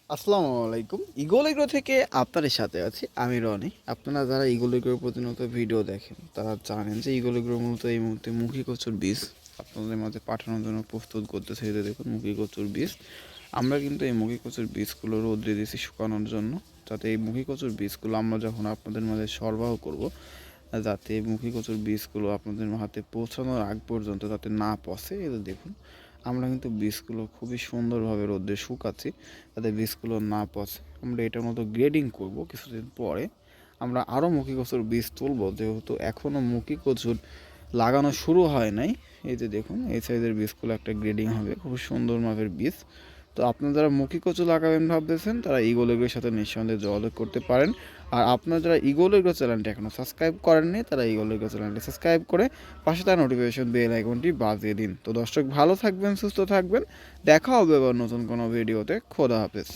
আসসালামু আলাইকুম। Eagle agro থেকে আপনাদের সাথে আছি আমি রনি। আপনারা যারা ইগল এগ্রোর প্রতিনিয়ত ভিডিও দেখেন তারা জানেন যে ইগল এগ্রো মূলত এই মুহূর্তে মুখী কচুর বীজ আপনাদের মাঝে পাঠানোর জন্য প্রস্তুত করতেছে। এই যে দেখুন মুখী কচুর বীজ। আমরা কিন্তু এই মুখী কচুর বীজগুলো রোদ্রে দিয়েছি শুকানোর জন্য, যাতে এই মুখী কচুর বীজগুলো আমরা যখন আপনাদের মাঝে সরবরাহ করব, যাতে এই মুখী কচুর বীজগুলো আপনাদের হাতে পৌঁছানোর আগ পর্যন্ত যাতে না পচে। এই যে দেখুন আমরা কিন্তু বীজগুলো খুবই সুন্দরভাবে রোদে শুকাচ্ছি যাতে বীজগুলো না পচে। আমরা এটার মতো গ্রেডিং করব, কিছুদিন পরে আমরা আরও মুখী কচুর বীজ তুলব, যেহেতু এখনও মুখী কচুর লাগানো শুরু হয় নাই। এই যে দেখুন এই সাইজের বীজগুলো একটা গ্রেডিং হবে, খুব সুন্দর মাপের বীজ। তো আপনারা যারা মুখী কচু লাগাবেন ভাবতেছেন তারা ইগল এগ্রোর সাথে নিঃসন্দেহে যোগাযোগ করতে পারেন। আর আপনারা যারা ইগল এগ্রো চ্যানেলটি এখনও সাবস্ক্রাইব করেননি তারা ইগল এগ্রো চ্যানেলটি সাবস্ক্রাইব করে পাশে তার নোটিফিকেশন বেল আইকনটি বাজিয়ে দিন। তো দর্শক ভালো থাকবেন, সুস্থ থাকবেন, দেখা হবে আবার নতুন কোনো ভিডিওতে। খোদা হাফেজ।